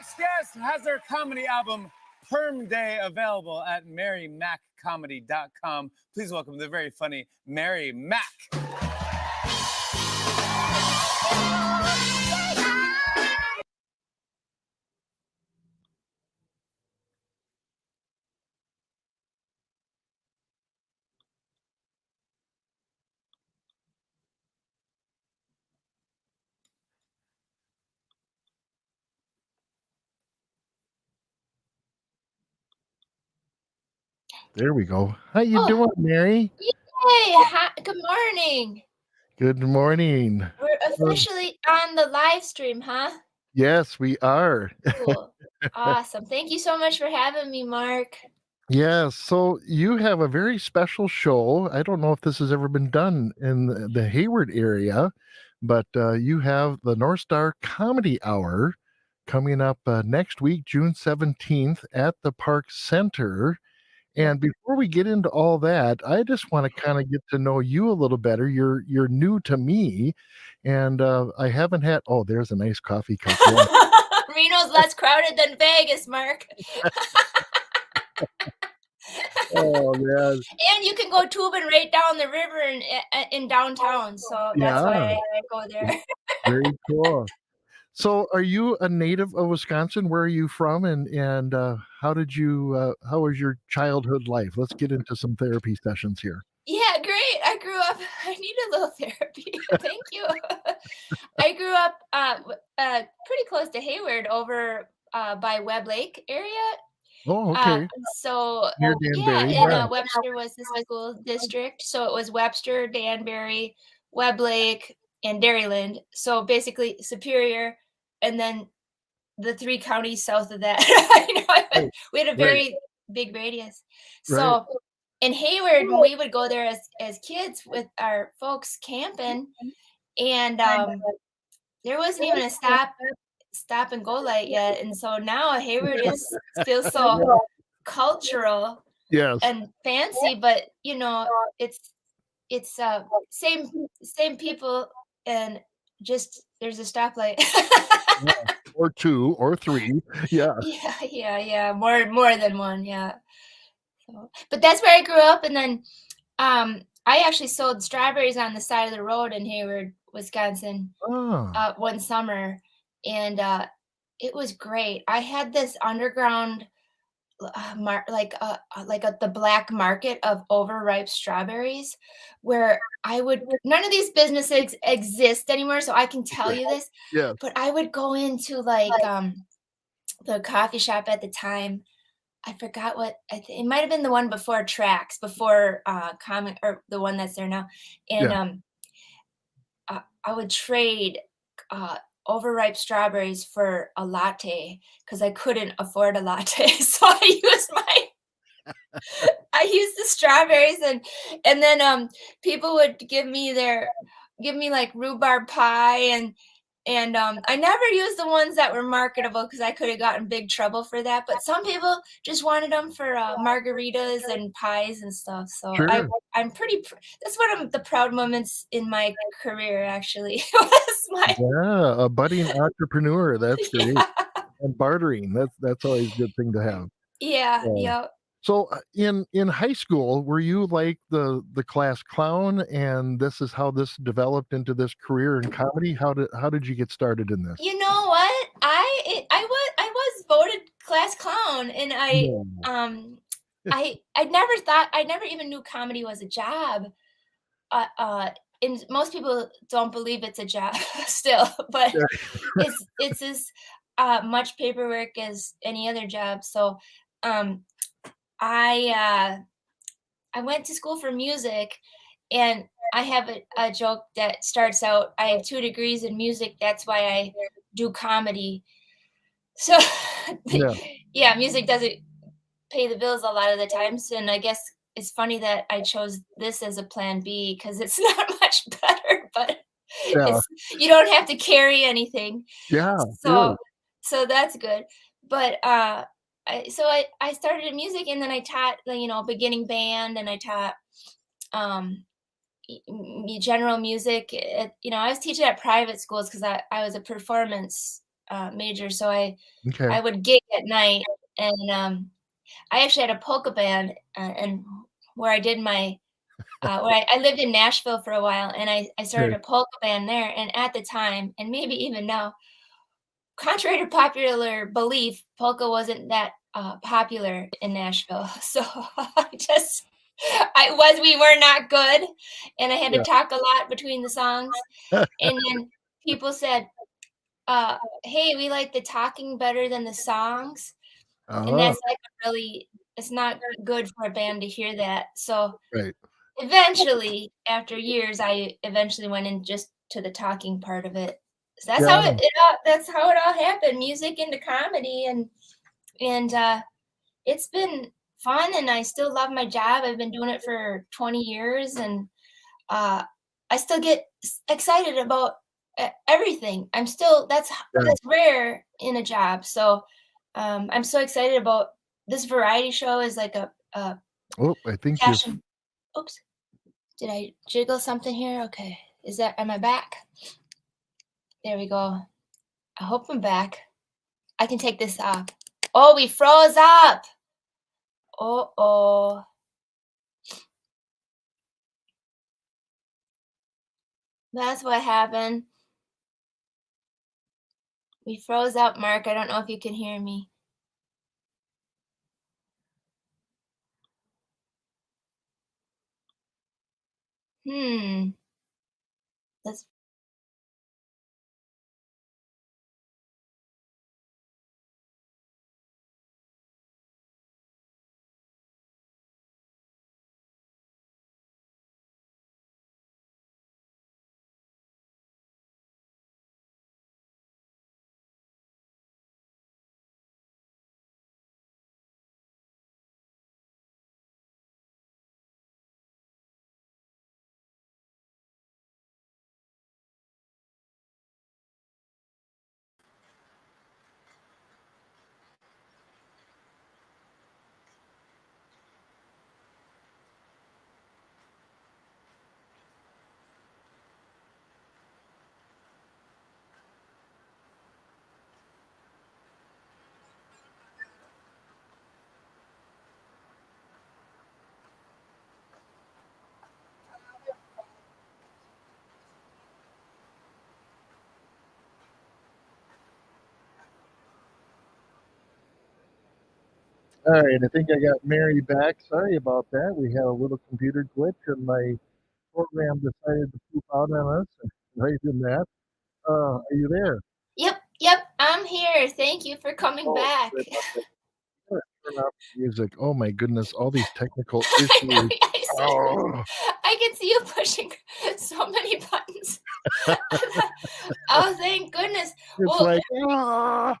next guest has her comedy album Perm Day available at marymaccomedy.com. Please welcome the very funny Mary Mack. There we go. How you doing, Mary? Yay! Good morning. Good morning. We're officially on the live stream, huh? Yes, we are. Cool. Awesome. Thank you so much for having me, Mark. Yes. So you have a very special show. I don't know if this has ever been done in the Hayward area, but you have the North Star Comedy Hour coming up next week, June 17th at the Park Center. And before we get into all that, I just want to kind of get to know you a little better. You're new to me, and I haven't had. Oh, there's a nice coffee cup. Yeah. Reno's less crowded than Vegas, Mark. Oh man! And you can go tubing right down the river in downtown, so that's why I go there. Very cool. So, are you a native of Wisconsin? Where are you from, and how did you? How was your childhood life? Let's get into some therapy sessions here. Yeah, great. I grew up. I need a little therapy. Thank you. I grew up pretty close to Hayward, over by Webb Lake area. Oh, okay. So Near Danbury. and Webster was the school district, so it was Webster, Danbury, Webb Lake, and Dairyland. So basically Superior, and then the 3 counties south of that. We had a very big radius. So in Hayward, we would go there as kids with our folks camping, and there wasn't even a stop and go light yet. And so now Hayward feels so cultural and fancy, but it's same people, and just there's a stoplight. Or 2 or 3. Yeah. Yeah. More than one. Yeah. So, but that's where I grew up, and then I actually sold strawberries on the side of the road in Hayward, Wisconsin, one summer, and it was great. I had this underground, the black market of overripe strawberries, where none of these businesses exist anymore, so I can tell you this. But I would go into the coffee shop at the time. I forgot what it might have been, the one before Tracks, before Comic, or the one that's there now, and I would trade overripe strawberries for a latte because I couldn't afford a latte, so I used the strawberries, and then people would give me like rhubarb pie, and I never used the ones that were marketable because I could have gotten big trouble for that. But some people just wanted them for margaritas and pies and stuff. So I'm pretty. That's one of the proud moments in my career, actually. A budding entrepreneur. That's great. And bartering. That's always a good thing to have. Yeah. So in high school, were you like the class clown, and this is how this developed into this career in comedy? How did you get started in this? You know what? I was voted class clown, and I never even knew comedy was a job. And most people don't believe it's a job still, but it's as much paperwork as any other job. So I went to school for music, and I have a joke that starts out, I have 2 degrees in music, that's why I do comedy. So music doesn't pay the bills a lot of the times, and I guess it's funny that I chose this as a plan B because it's not much better, but you don't have to carry anything. So that's good. But I started in music, and then I taught beginning band, and I taught general music. I was teaching at private schools because I was a performance major, so I Okay. would gig at night, and I actually had a polka band, and where I did my where I lived in Nashville for a while, and I started Okay. a polka band there, and at the time, and maybe even now, contrary to popular belief, polka wasn't that popular in Nashville. So I just, we were not good, and I had to Yeah. talk a lot between the songs. And then people said, "Hey, we like the talking better than the songs," and Oh, that's like a really, it's not good for a band to hear that. So right. eventually, after years, I eventually went in just to the talking part of it. So that's how Yeah. that's how it all happened, music into comedy, and it's been fun, and I still love my job. I've been doing it for 20 years, and, uh, I still get excited about everything. I'm still Yeah. that's rare in a job, so, I'm so excited about this variety show is like a Oh, I think you've passion. Oops. Did I jiggle something here? Okay. Am I back? There we go. I hope I'm back. I can take this off. Oh, we froze up. Oh. That's what happened. We froze up, Mark. I don't know if you can hear me. Hmm. Let's All right. I think I got Mary back. Sorry about that. We had a little computer glitch, and my program decided to poop out on us right in that. Are you there? Yep, I'm here. Thank you for coming Oh, back. good. Okay. I'm gonna turn off the music. Oh my goodness, all these technical issues. I see. Oh, I can see you pushing so many buttons. Oh, thank goodness. it's Well, like ah.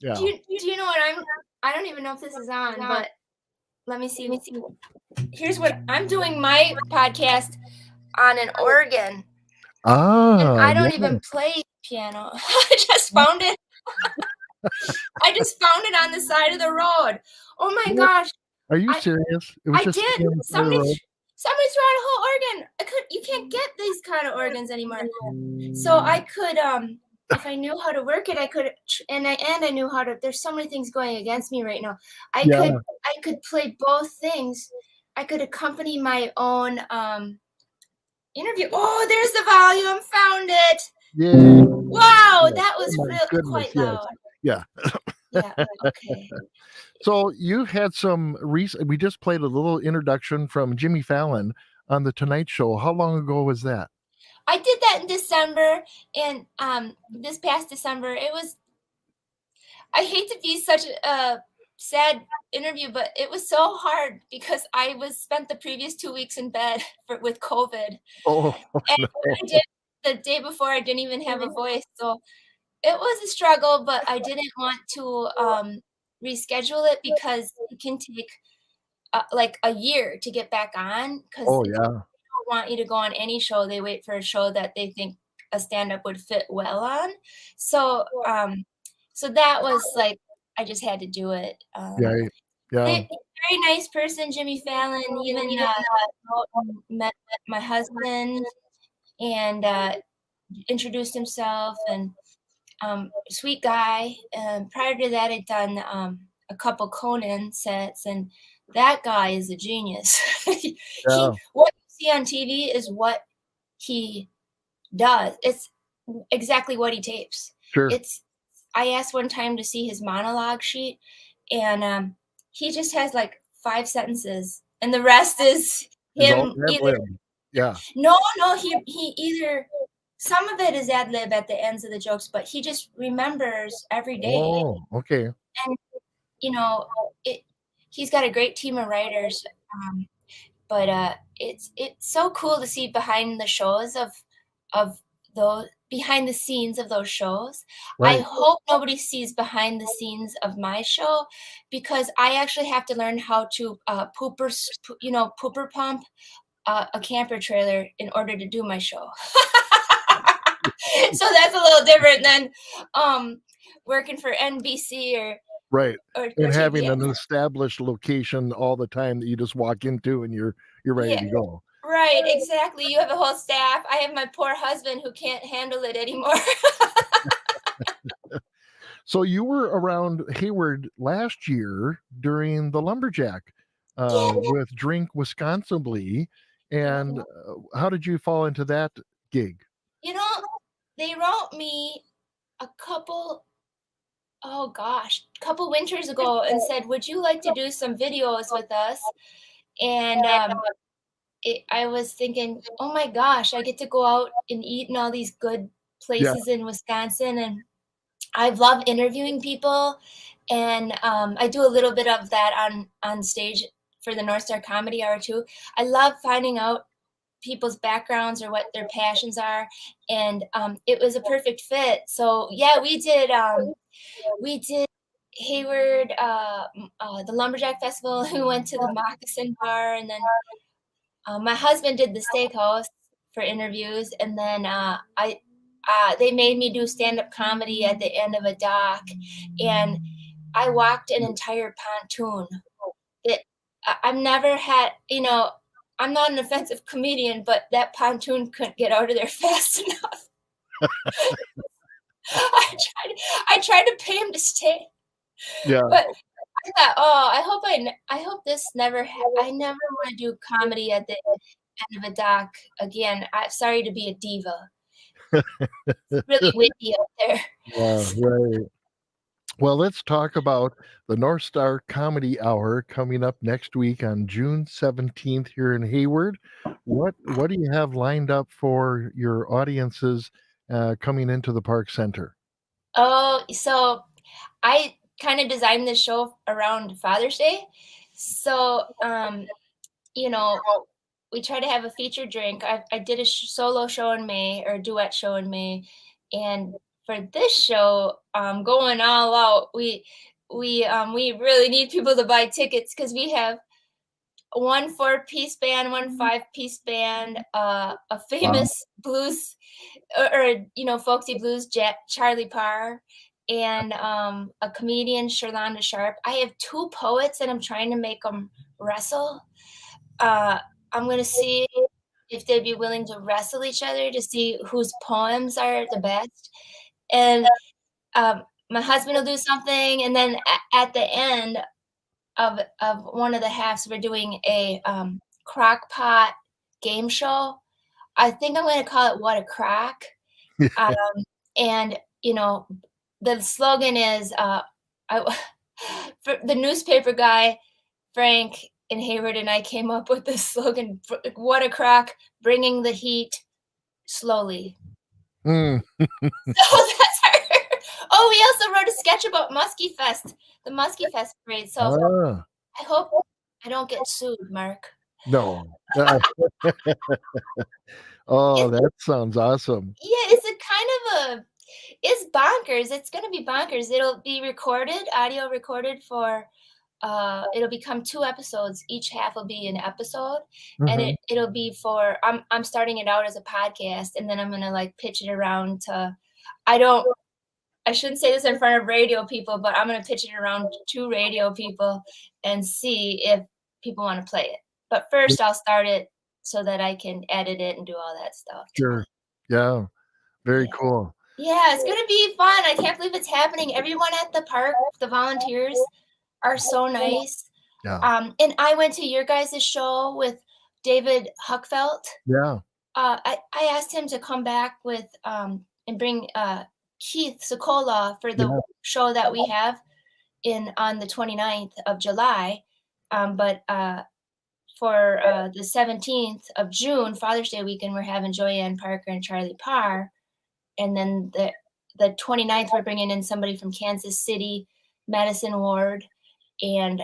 Yeah. do you know what I don't even know if this is on, but let me see. Here's what I'm doing my podcast on an organ, and Ah, I don't yeah. even play piano. I just found it. I just found it on the side of the road. Oh my What? gosh. Are you I serious? It was I just did. sitting on the side of the road. Somebody threw out a whole organ. You can't get these kind of organs anymore. So I could if I knew how to work it, I could and I knew how to, there's so many things going against me right now. Yeah. I could play both things. I could accompany my own interview. Oh, there's the volume. Found it. Yay. Wow, Yeah. that Oh was my real goodness. quite Yes. loud. Yeah. Yeah, okay. So you had some recent. We just played a little introduction from Jimmy Fallon on the Tonight Show. How long ago was that? I did that in December, and this past December, it was, I hate to be such a sad interview, but it was so hard because I was spent the previous 2 weeks in bed with COVID, Oh and no. I did the day before, I didn't even have a voice, so it was a struggle, but I didn't want to, reschedule it because it can take, like, a year to get back on, 'cause Oh they yeah. don't want you to go on any show, they wait for a show that they think a stand-up would fit well on. So, so that was, like, I just had to do it. Yeah. Yeah. Very nice person, Jimmy Fallon, even, out and met my husband and, introduced himself, and sweet guy. And prior to that, I'd done a couple Conan sets, and that guy is a genius. Yeah, What you see on TV is what he does. It's exactly what he tapes. sure. It's I asked one time to see his monologue sheet, and he just has like 5 sentences, and the rest is Is all him ad either lib. Yeah. no, he either some of it is ad lib at the ends of the jokes, but he just remembers every day. Oh, okay. And you know, it he's got a great team of writers. But it's so cool to see behind the shows of those behind the scenes of those shows. I Right. hope nobody sees behind the scenes of my show, because I actually have to learn how to pooper pump a camper trailer in order to do my show. So that's a little different than working for NBC Right. or And having TBS. an established location all the time that you just walk into and you're ready Yeah. to go. Right, exactly. You have a whole staff. I have my poor husband who can't handle it anymore. So you were around Hayward last year during the Lumberjack Yeah. with Drink Wisconsinly. And how did you fall into that gig? You know, they wrote me a couple couple winters ago and said, "Would you like to do some videos with us?" And I was thinking, "Oh my gosh, I get to go out and eat in all these good Yeah. places in Wisconsin." And I love interviewing people, and I do a little bit of that on stage for the North Star Comedy Hour too. I love finding out people's backgrounds or what their passions are, and it was a perfect fit. So yeah, we did Hayward, the Lumberjack Festival. We went to the Moccasin Bar, and then my husband did the steakhouse for interviews, and then they made me do stand-up comedy at the end of a dock, and I walked an entire pontoon. I've never had, I'm not an offensive comedian, but that pontoon couldn't get out of there fast enough. I tried to pay him to stay, Yeah. but I thought, oh, I hope this never. I never want to do comedy at the end of a dock again. I'm sorry to be a diva. It's really windy out there. Yeah, right. Well, let's talk about the North Star Comedy Hour coming up next week on June 17th here in Hayward. What do you have lined up for your audiences coming into the Park Center? Oh, so I kind of designed this show around Father's Day. So, you know, we try to have a featured drink. I did a solo show in May, or a duet show in May, and for this show, going all out, we really need people to buy tickets, because we have one 4-piece band, one 5-piece band, a Wow. famous blues folksy blues Charlie Parr, and a comedian, Sherlonda Sharp. I have 2 poets that I'm trying to make them wrestle. I'm gonna see if they'd be willing to wrestle each other to see whose poems are the best. And my husband will do something, and then at the end of one of the halves, we're doing a crock pot game show. I think I'm gonna call it "What a Crock." Um, and the slogan is for the newspaper guy, Frank in Hayward, and I came up with this slogan: "What a crock, bringing the heat slowly." Mm. So that's our. Oh, we also wrote a sketch about Muskie Fest, the Muskie Fest parade. So Ah, I hope I don't get sued, Mark. no. Oh, It's, that sounds awesome. yeah, it's a kind of a. It's bonkers. It's gonna be bonkers. It'll be recorded, audio recorded for. It'll become 2 episodes. Each half will be an episode, and Mhm. it'll be for. I'm starting it out as a podcast, and then I'm gonna pitch it around to. I don't. I shouldn't say this in front of radio people, but I'm gonna pitch it around to radio people and see if people want to play it. But first, I'll start it so that I can edit it and do all that stuff. Sure. Yeah. Very Yeah. cool. Yeah, it's gonna be fun. I can't believe it's happening. Everyone at the park, the volunteers are so nice. Yeah. And I went to your guys' show with David Huckfelt. Yeah. I asked him to come back with and bring Keith Sokola for the Yeah. show that we have on the 29th of July. But for the 17th of June, Father's Day weekend, we're having Joyanne Parker and Charlie Parr. And then the 29th, we're bringing in somebody from Kansas City, Madison Ward. And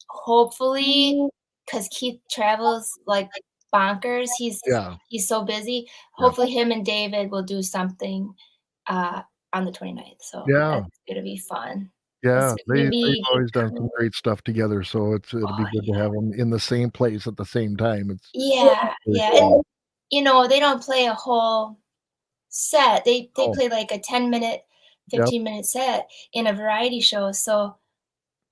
hopefully, because Keith travels like bonkers, Yeah. he's so busy. Yeah. Hopefully, him and David will do something on the 29th. So Yeah. that's gonna be fun. Yeah. It's gonna They've be always done some great stuff together, so it'll be oh, good to have them in the same place at the same time. It's yeah, very yeah. cool. And they don't play a whole set. They Oh, play like a 10-minute, yep. 15-minute set in a variety show. So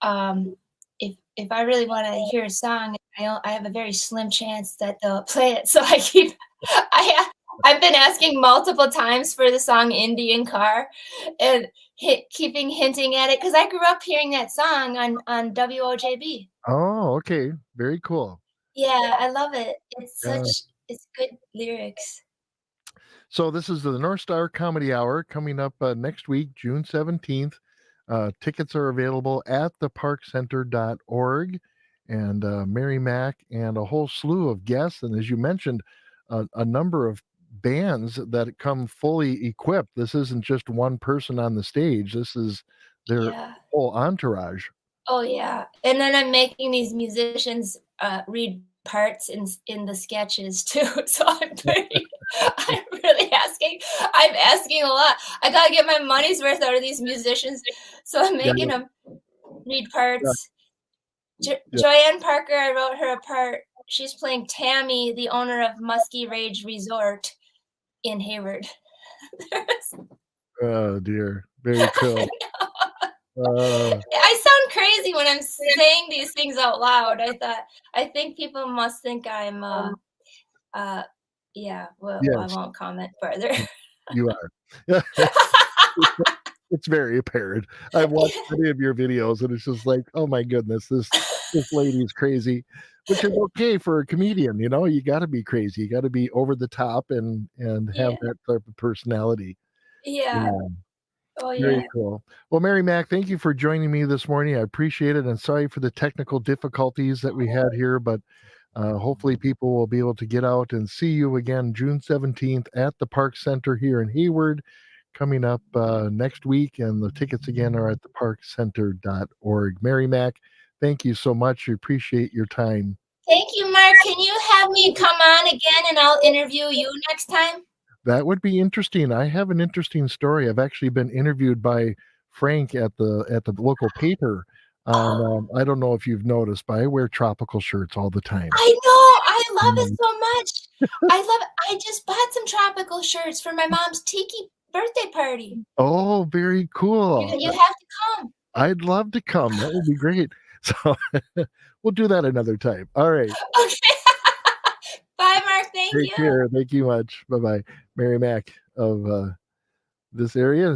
um, if I really want to hear a song, I have a very slim chance that they'll play it. So I've been asking multiple times for the song Indian Car, and keeping hinting at it because I grew up hearing that song on WOJB. Oh, okay. Very cool. Yeah, I love it. Yeah. It's good lyrics. So this is the North Star Comedy Hour coming up next week, June 17th. Tickets are available at theparkcenter.org. And Mary Mack and a whole slew of guests. And as you mentioned, a number of bands that come fully equipped. This isn't just one person on the stage. This is their Yeah. whole entourage. Oh yeah. And then I'm making these musicians read parts in the sketches too. So I'm really asking. I'm asking a lot. I gotta get my money's worth out of these musicians. So I'm Yeah, making them read yeah, parts. yeah. Joyanne Parker, I wrote her a part. She's playing Tammy, the owner of Muskie Rage Resort in Hayward. Oh dear. Very cool. Uh, I sound crazy when I'm saying these things out loud. I think people must think I'm yeah, well, I yes, won't comment further. you are. It's very apparent. I've watched many of your videos, and it's just like, oh my goodness, this lady's crazy, which is okay for a comedian. You got to be crazy. You got to be over the top and have Yeah. that type of personality. Yeah. Yeah, Oh very yeah. cool. Well, Mary Mack, thank you for joining me this morning. I appreciate it, and sorry for the technical difficulties that we had here, but hopefully people will be able to get out and see you again June 17th at the Park Center here in Hayward, coming up next week, and the tickets again are at theparkcenter.org. Mary Mack, thank you so much. We appreciate your time. Thank you, Mark. Can you have me come on again and I'll interview you next time? That would be interesting. I have an interesting story. I've actually been interviewed by Frank at the local paper. I don't know if you've noticed, but I wear tropical shirts all the time. I know. I love it Mm. so much. I love it. I just bought some tropical shirts for my mom's tiki birthday party. Oh, very cool. You have to come. I'd love to come. That would be great. So we'll do that another time. All right. Okay. Bye, Mark. Thank Take you. care. Thank you much. Bye bye. Mary Mack of this area.